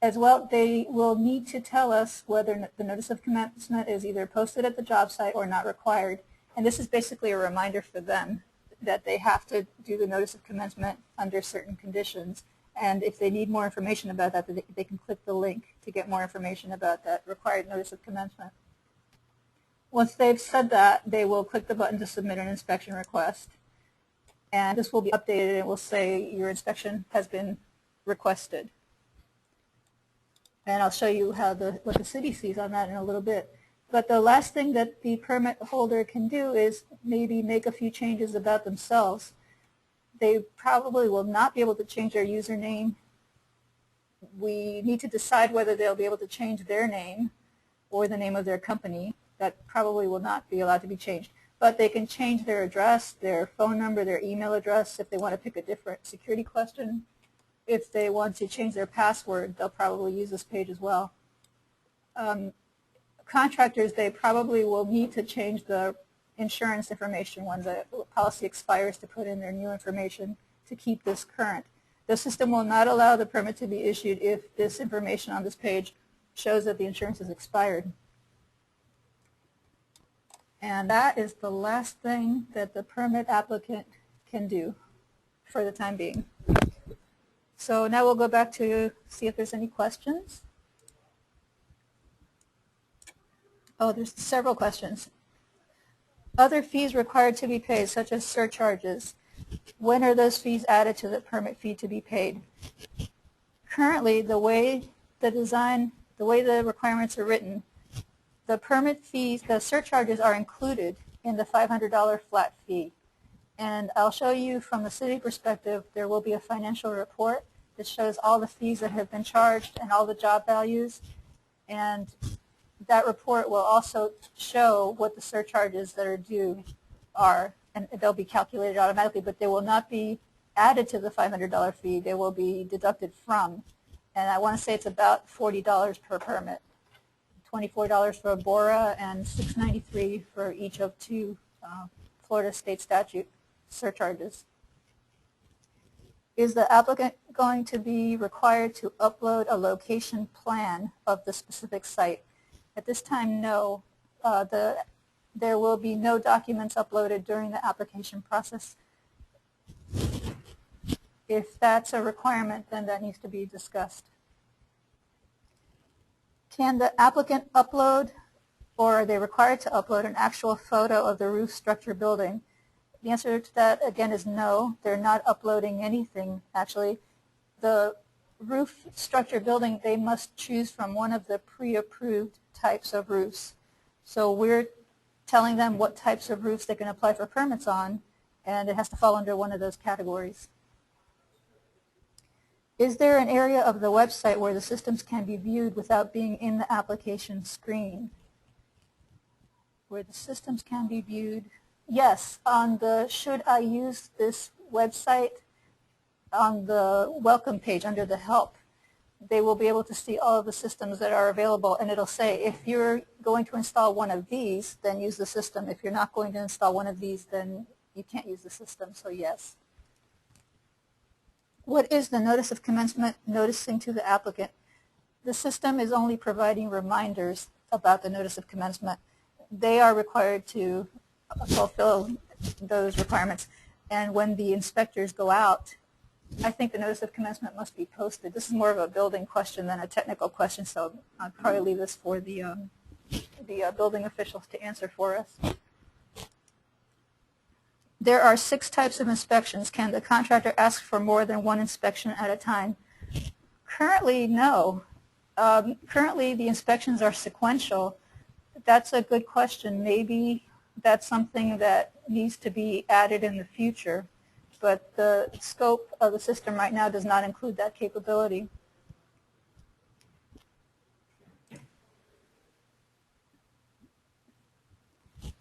As well, they will need to tell us whether the notice of commencement is either posted at the job site or not required. And this is basically a reminder for them that they have to do the notice of commencement under certain conditions. And if they need more information about that, they can click the link to get more information about that required notice of commencement. Once they've said that, they will click the button to submit an inspection request. And this will be updated and it will say your inspection has been requested. And I'll show you how what the city sees on that in a little bit. But the last thing that the permit holder can do is maybe make a few changes about themselves. They probably will not be able to change their username. We need to decide whether they'll be able to change their name or the name of their company. That probably will not be allowed to be changed. But they can change their address, their phone number, their email address if they want to pick a different security question. If they want to change their password, they'll probably use this page as well. Contractors, they probably will need to change the insurance information when the policy expires to put in their new information to keep this current. The system will not allow the permit to be issued if this information on this page shows that the insurance is expired. And that is the last thing that the permit applicant can do for the time being. So now we'll go back to see if there's any questions. Oh, there's several questions. Other fees required to be paid, such as surcharges. When are those fees added to the permit fee to be paid? Currently, the way the requirements are written, the permit fees, the surcharges are included in the $500 flat fee. And I'll show you from the city perspective, there will be a financial report that shows all the fees that have been charged and all the job values. And that report will also show what the surcharges that are due are, and they'll be calculated automatically, but they will not be added to the $500 fee. They will be deducted from. And I want to say it's about $40 per permit, $24 for a BORA and $6.93 for each of two Florida state statute surcharges. Is the applicant going to be required to upload a location plan of the specific site? At this time, no. There will be no documents uploaded during the application process. If that's a requirement, then that needs to be discussed. Can the applicant upload, or are they required to upload an actual photo of the roof structure building? The answer to that, again, is no. They're not uploading anything, actually. The roof structure building, they must choose from one of the pre-approved types of roofs. So we're telling them what types of roofs they can apply for permits on, and it has to fall under one of those categories. Is there an area of the website where the systems can be viewed without being in the application screen? Where the systems can be viewed? Yes, on the should I use this website, on the welcome page under the help, they will be able to see all of the systems that are available, and it'll say if you're going to install one of these, then use the system. If you're not going to install one of these, then you can't use the system, so yes. What is the notice of commencement noticing to the applicant? The system is only providing reminders about the notice of commencement. They are required to fulfill those requirements, and when the inspectors go out, I think the notice of commencement must be posted. This is more of a building question than a technical question, so I'll probably leave this for the building officials to answer for us. There are 6 types of inspections. Can the contractor ask for more than one inspection at a time? Currently, no. Currently, the inspections are sequential. That's a good question. Maybe that's something that needs to be added in the future, but the scope of the system right now does not include that capability.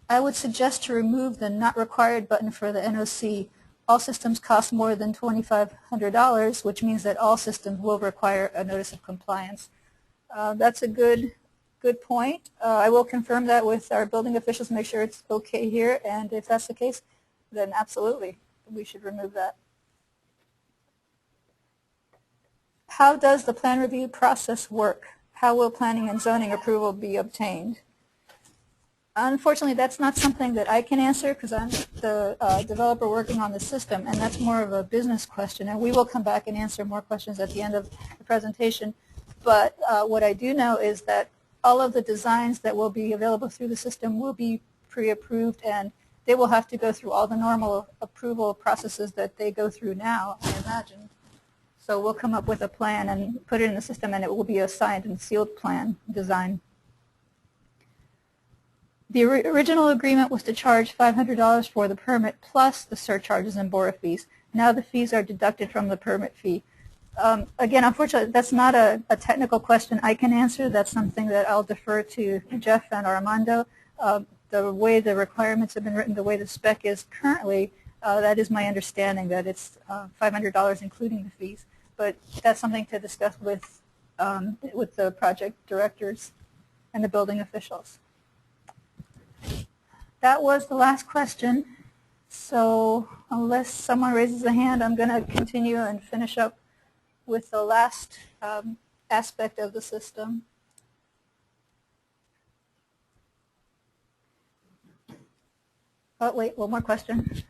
I would suggest to remove the not required button for the NOC. All systems cost more than $2,500, which means that all systems will require a notice of compliance. That's a good point. I will confirm that with our building officials, make sure it's okay here, and if that's the case, then absolutely, we should remove that. How does the plan review process work? How will planning and zoning approval be obtained? Unfortunately, that's not something that I can answer because I'm the developer working on the system, and that's more of a business question, and we will come back and answer more questions at the end of the presentation. But what I do know is that all of the designs that will be available through the system will be pre-approved, and they will have to go through all the normal approval processes that they go through now, I imagine. So we'll come up with a plan and put it in the system, and it will be a signed and sealed plan design. The original agreement was to charge $500 for the permit plus the surcharges and BORA fees. Now the fees are deducted from the permit fee. Again, unfortunately, that's not a technical question I can answer. That's something that I'll defer to Jeff and Armando. The way the requirements have been written, the way the spec is currently, that is my understanding that it's $500 including the fees. But that's something to discuss with the project directors and the building officials. That was the last question. So unless someone raises a hand, I'm going to continue and finish up with the last aspect of the system. Oh, wait, one more question.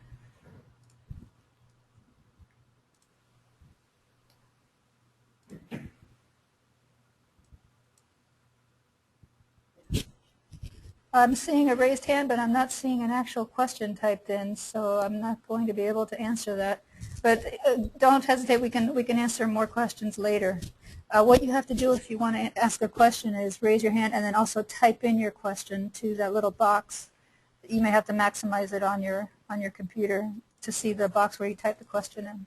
I'm seeing a raised hand, but I'm not seeing an actual question typed in, so I'm not going to be able to answer that. But don't hesitate. We can answer more questions later. What you have to do if you want to ask a question is raise your hand and then also type in your question to that little box. You may have to maximize it on your computer to see the box where you type the question in.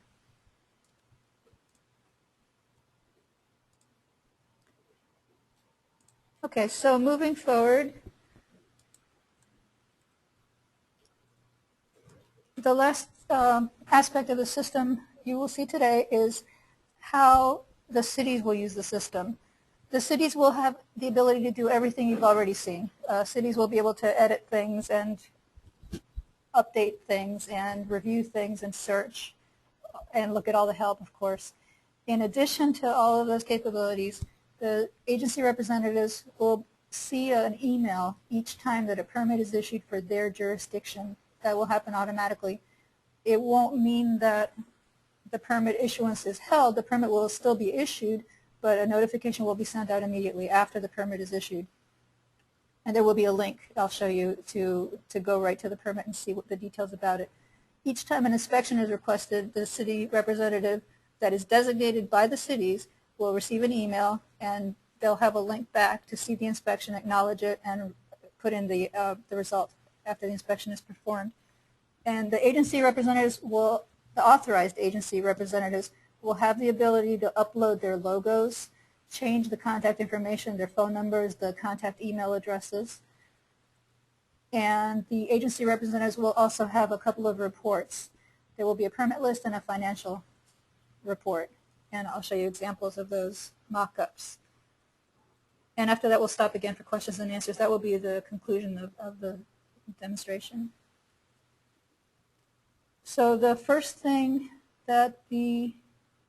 Okay, so moving forward, the last aspect of the system you will see today is how the cities will use the system. The cities will have the ability to do everything you've already seen. Cities will be able to edit things and update things and review things and search and look at all the help, of course. In addition to all of those capabilities, the agency representatives will see an email each time that a permit is issued for their jurisdiction. That will happen automatically. It won't mean that the permit issuance is held. The permit will still be issued, but a notification will be sent out immediately after the permit is issued. And there will be a link I'll show you to go right to the permit and see what the details about it. Each time an inspection is requested, the city representative that is designated by the cities will receive an email, and they'll have a link back to see the inspection, acknowledge it, and put in the result after the inspection is performed. And the agency representatives will, the authorized agency representatives will have the ability to upload their logos, change the contact information, their phone numbers, the contact email addresses. And the agency representatives will also have a couple of reports. There will be a permit list and a financial report. And I'll show you examples of those mock-ups. And after that, we'll stop again for questions and answers. That will be the conclusion of the demonstration. So the first thing that the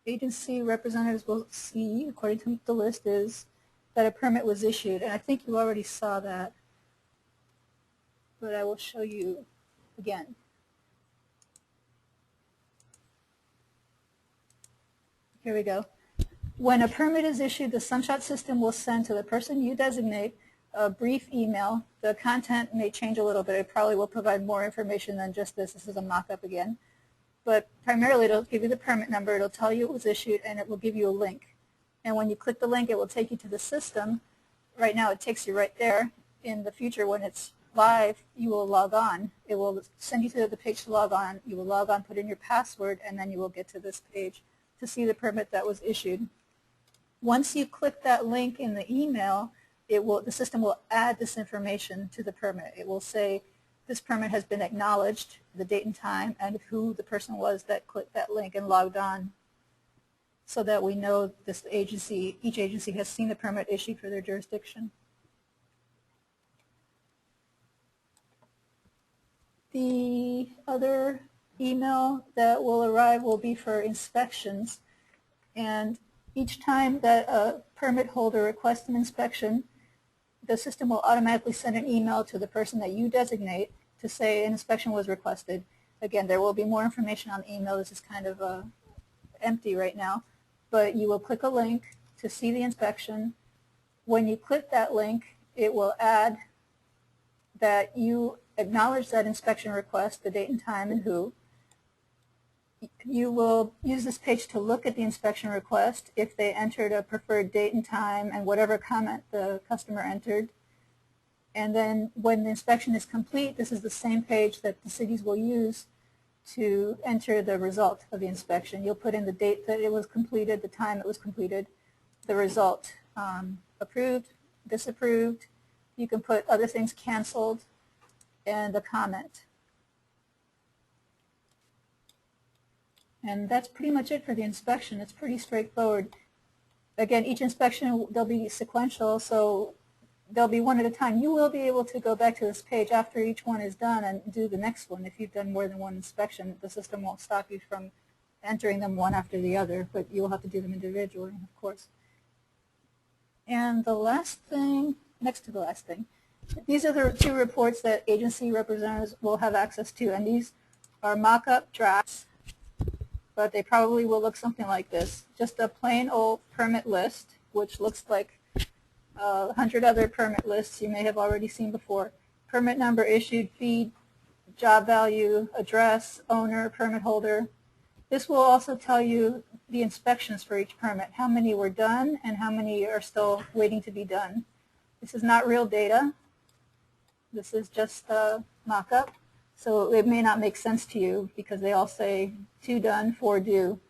agency representatives will see, according to the list, is that a permit was issued. And I think you already saw that, but I will show you again. Here we go. When a permit is issued, the SunShot system will send to the person you designate a brief email. The content may change a little bit. It probably will provide more information than just this. This is a mock-up again. But primarily, it'll give you the permit number. It'll tell you it was issued, and it will give you a link. And when you click the link, it will take you to the system. Right now, it takes you right there. In the future, when it's live, you will log on. It will send you to the page to log on. You will log on, put in your password, and then you will get to this page to see the permit that was issued. Once you click that link in the email, the system will add this information to the permit. It will say, this permit has been acknowledged, the date and time, and who the person was that clicked that link and logged on, so that we know each agency has seen the permit issued for their jurisdiction. The other email that will arrive will be for inspections, and each time that a permit holder requests an inspection, the system will automatically send an email to the person that you designate to say an inspection was requested. Again, there will be more information on the email. This is kind of empty right now, but you will click a link to see the inspection. When you click that link, it will add that you acknowledge that inspection request, the date and time, and who. You will use this page to look at the inspection request if they entered a preferred date and time and whatever comment the customer entered. And then when the inspection is complete, this is the same page that the cities will use to enter the result of the inspection. You'll put in the date that it was completed, the time it was completed, the result, approved, disapproved. You can put other things, canceled, and a comment. And that's pretty much it for the inspection. It's pretty straightforward. Again, each inspection, they'll be sequential, so they'll be one at a time. You will be able to go back to this page after each one is done and do the next one. If you've done more than one inspection, the system won't stop you from entering them one after the other, but you will have to do them individually, of course. And the last thing, next to the last thing, these are the two reports that agency representatives will have access to, and these are mock-up drafts, but they probably will look something like this. Just a plain old permit list, which looks like 100 other permit lists you may have already seen before. Permit number, issued, fee, job value, address, owner, permit holder. This will also tell you the inspections for each permit, how many were done and how many are still waiting to be done. This is not real data. This is just a mock-up. So it may not make sense to you because they all say 2 done, 4 due.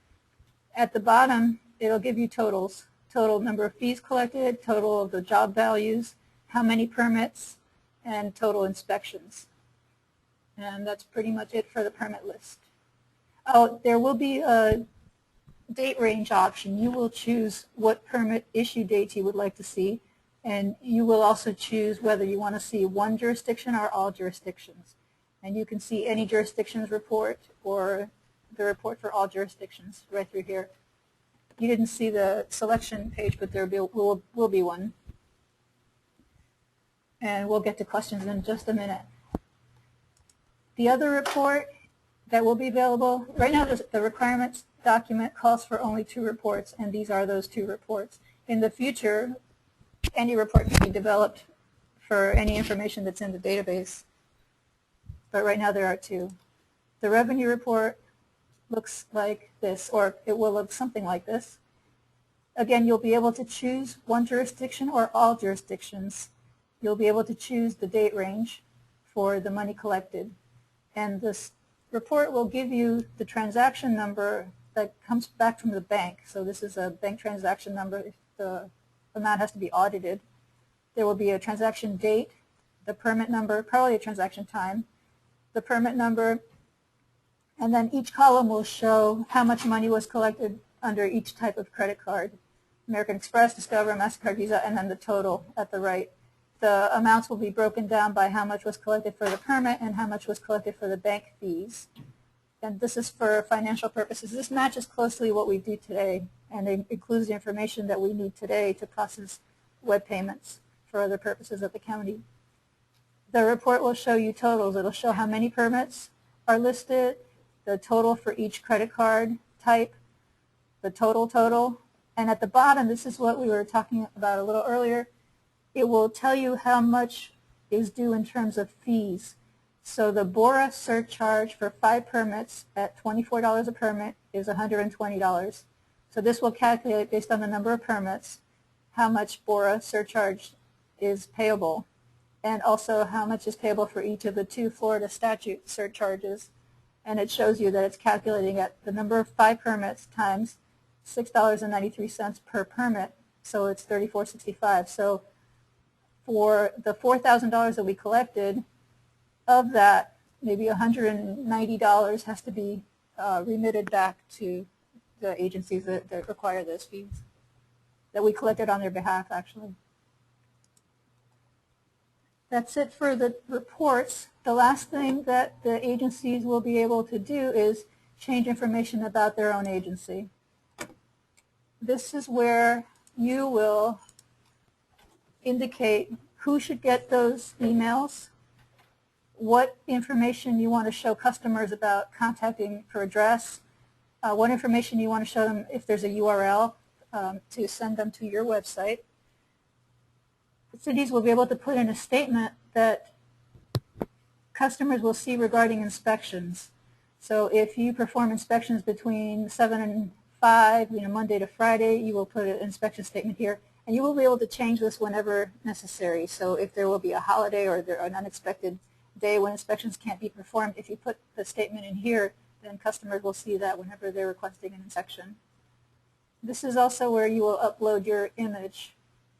At the bottom, it'll give you totals. Total number of fees collected, total of the job values, how many permits, and total inspections. And that's pretty much it for the permit list. Oh, there will be a date range option. You will choose what permit issue dates you would like to see, and you will also choose whether you want to see one jurisdiction or all jurisdictions. And you can see any jurisdictions report or the report for all jurisdictions right through here. You didn't see the selection page, but there will be one. And we'll get to questions in just a minute. The other report that will be available, right now the requirements document calls for only 2 reports, and these are those 2 reports. In the future, any report can be developed for any information that's in the database, but right now there are 2. The revenue report looks like this, or it will look something like this. Again, you'll be able to choose one jurisdiction or all jurisdictions. You'll be able to choose the date range for the money collected. And this report will give you the transaction number that comes back from the bank. So this is a bank transaction number if the amount has to be audited. There will be a transaction date, the permit number, probably a transaction time, the permit number, and then each column will show how much money was collected under each type of credit card. American Express, Discover, MasterCard, Visa, and then the total at the right. The amounts will be broken down by how much was collected for the permit and how much was collected for the bank fees. And this is for financial purposes. This matches closely what we do today, and it includes the information that we need today to process web payments for other purposes at the county. The report will show you totals. It will show how many permits are listed, the total for each credit card type, the total, and at the bottom, this is what we were talking about a little earlier, it will tell you how much is due in terms of fees. So the BORA surcharge for 5 permits at $24 a permit is $120. So this will calculate based on the number of permits how much BORA surcharge is payable, and also how much is payable for each of the 2 Florida statute surcharges. And it shows you that it's calculating at the number of 5 permits times $6.93 per permit, so it's $34.65. So for the $4,000 that we collected, of that, maybe $190 has to be remitted back to the agencies that require those fees, that we collected on their behalf, actually. That's it for the reports. The last thing that the agencies will be able to do is change information about their own agency. This is where you will indicate who should get those emails, what information you want to show customers about contacting for address, what information you want to show them if there's a URL to send them to your website. The cities will be able to put in a statement that customers will see regarding inspections. So if you perform inspections between 7 and 5, Monday to Friday, you will put an inspection statement here, and you will be able to change this whenever necessary. So if there will be a holiday or an unexpected day when inspections can't be performed, if you put the statement in here, then customers will see that whenever they're requesting an inspection. This is also where you will upload your image,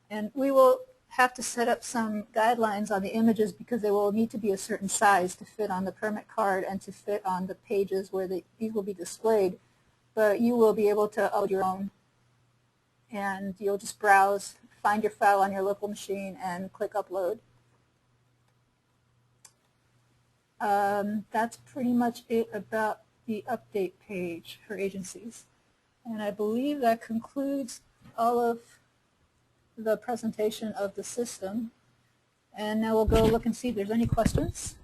and we will have to set up some guidelines on the images because they will need to be a certain size to fit on the permit card and to fit on the pages where these will be displayed. But you will be able to upload your own, and you'll just browse, find your file on your local machine, and click upload. That's pretty much it about the update page for agencies. And I believe that concludes all of the presentation of the system. And now we'll go look and see if there's any questions.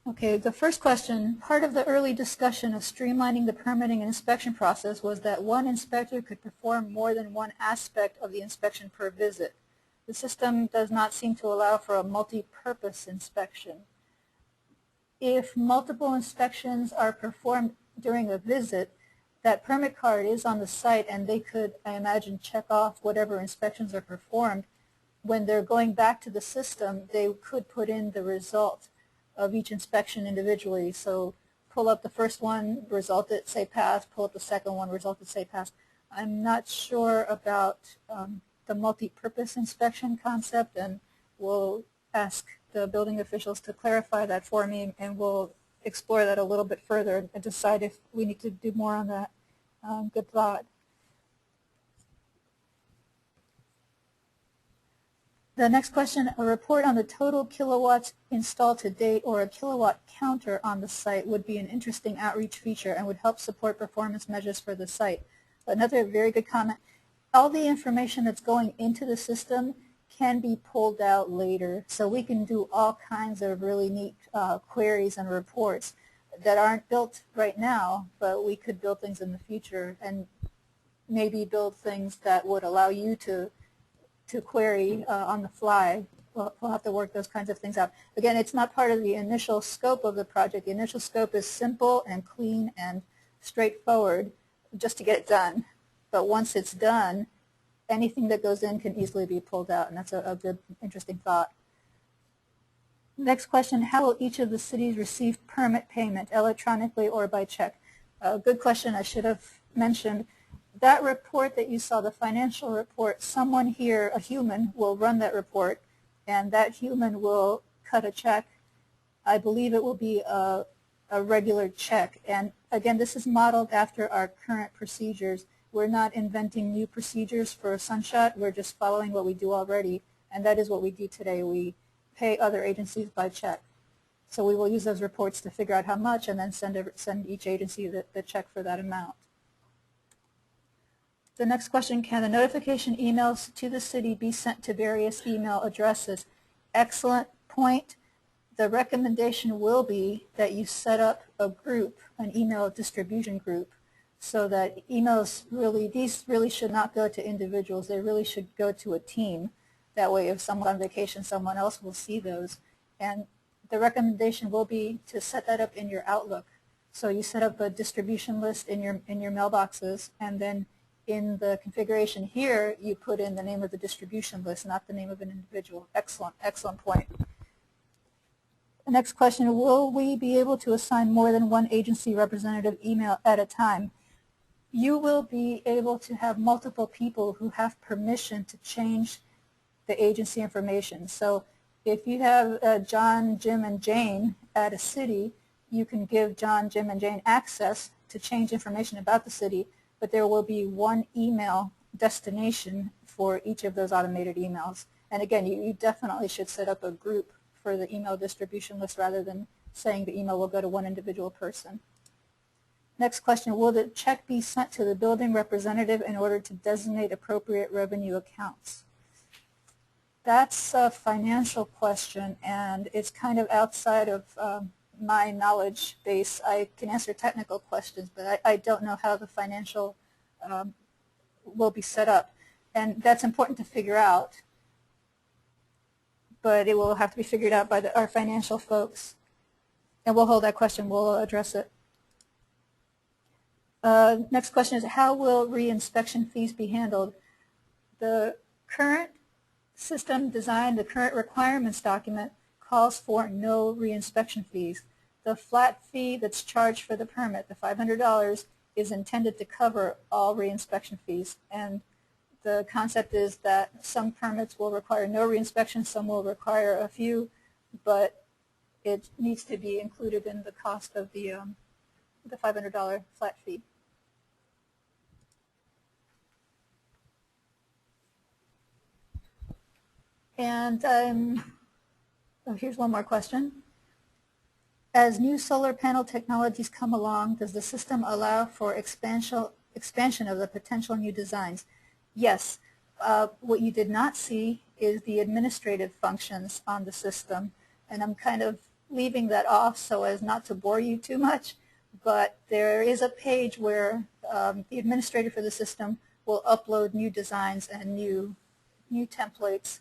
Okay, the first question, part of the early discussion of streamlining the permitting and inspection process was that one inspector could perform more than one aspect of the inspection per visit. The system does not seem to allow for a multi-purpose inspection. If multiple inspections are performed during a visit, that permit card is on the site and they could, I imagine, check off whatever inspections are performed, when they're going back to the system, they could put in the result of each inspection individually. So pull up the first one, result it, say pass, pull up the second one, result it, say pass. I'm not sure about the multi-purpose inspection concept, and we'll ask the building officials to clarify that for me, and we'll explore that a little bit further and decide if we need to do more on that. Good thought. The next question, a report on the total kilowatts installed to date or a kilowatt counter on the site would be an interesting outreach feature and would help support performance measures for the site. Another very good comment. All the information that's going into the system can be pulled out later. So we can do all kinds of really neat queries and reports that aren't built right now, but we could build things in the future and maybe build things that would allow you to query on the fly. We'll have to work those kinds of things out. Again, it's not part of the initial scope of the project. The initial scope is simple and clean and straightforward just to get it done. But once it's done, anything that goes in can easily be pulled out, and that's a good, interesting thought. Next question, how will each of the cities receive permit payment, electronically or by check? Good question. I should have mentioned that report that you saw, the financial report, someone here, a human, will run that report, and that human will cut a check. I believe it will be a regular check. And again, this is modeled after our current procedures. We're not inventing new procedures for SunShot. We're just following what we do already, and that is what we do today. We pay other agencies by check. So we will use those reports to figure out how much and then send each agency the check for that amount. The next question, can the notification emails to the city be sent to various email addresses? Excellent point. The recommendation will be that you set up a group, an email distribution group, so that emails these really should not go to individuals. They really should go to a team. That way if someone's on vacation, someone else will see those. And the recommendation will be to set that up in your Outlook. So you set up a distribution list in your mailboxes, and then in the configuration here, you put in the name of the distribution list, not the name of an individual. Excellent, excellent point. The next question, will we be able to assign more than one agency representative email at a time? You will be able to have multiple people who have permission to change the agency information. So if you have John, Jim, and Jane at a city, you can give John, Jim, and Jane access to change information about the city, but there will be one email destination for each of those automated emails. And again, you definitely should set up a group for the email distribution list rather than saying the email will go to one individual person. Next question, will the check be sent to the building representative in order to designate appropriate revenue accounts? That's a financial question, and it's kind of outside of my knowledge base. I can answer technical questions, but I don't know how the financial will be set up. And that's important to figure out, but it will have to be figured out by our financial folks. And we'll hold that question. We'll address it. Next question is, how will re-inspection fees be handled? The current system design, the current requirements document, calls for no re-inspection fees. The flat fee that's charged for the permit, the $500, is intended to cover all re-inspection fees. And the concept is that some permits will require no re-inspection, some will require a few, but it needs to be included in the cost of the $500 flat fee. And here's one more question. As new solar panel technologies come along, does the system allow for expansion of the potential new designs? Yes. What you did not see is the administrative functions on the system, and I'm kind of leaving that off so as not to bore you too much, but there is a page where the administrator for the system will upload new designs and new templates.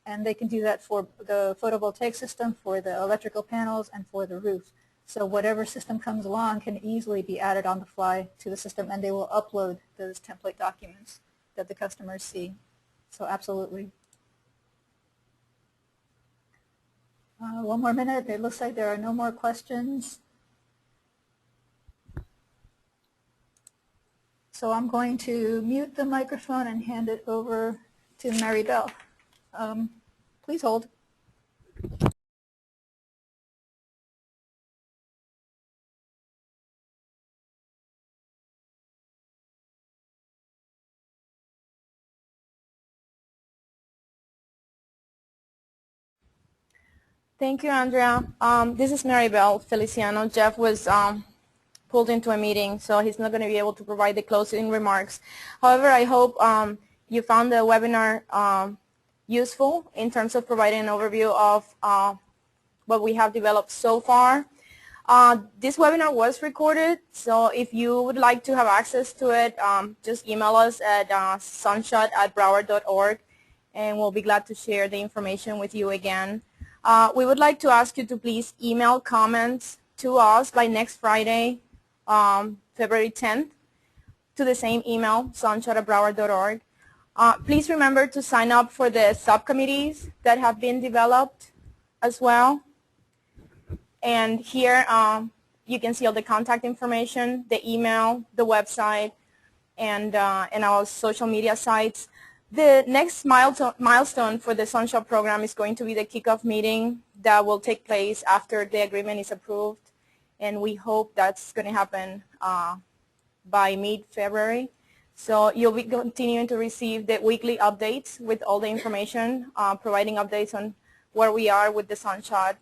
And they can do that for the photovoltaic system, for the electrical panels, and for the roof. So whatever system comes along can easily be added on the fly to the system, and they will upload those template documents that the customers see. So absolutely. One more minute. It looks like there are no more questions. So I'm going to mute the microphone and hand it over to Maribel. Please hold. Thank you, Andrea. This is Maribel Feliciano. Jeff was pulled into a meeting, so he's not going to be able to provide the closing remarks. However, I hope you found the webinar useful in terms of providing an overview of what we have developed so far. This webinar was recorded, so if you would like to have access to it, just email us at sunshot@broward.org, and we'll be glad to share the information with you again. We would like to ask you to please email comments to us by next Friday, February 10th, to the same email, sunshot@broward.org. Please remember to sign up for the subcommittees that have been developed as well. And here you can see all the contact information, the email, the website, and our social media sites. The next milestone for the SunShot program is going to be the kickoff meeting that will take place after the agreement is approved, and we hope that's going to happen by mid-February. So you'll be continuing to receive the weekly updates with all the information, providing updates on where we are with the SunShot.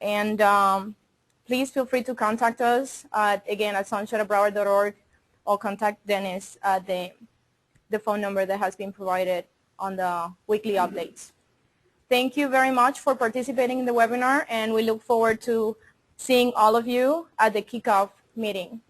And please feel free to contact us, again, at sunshot@broward.org, or contact Dennis at the phone number that has been provided on the weekly updates. Thank you very much for participating in the webinar, and we look forward to seeing all of you at the kickoff meeting.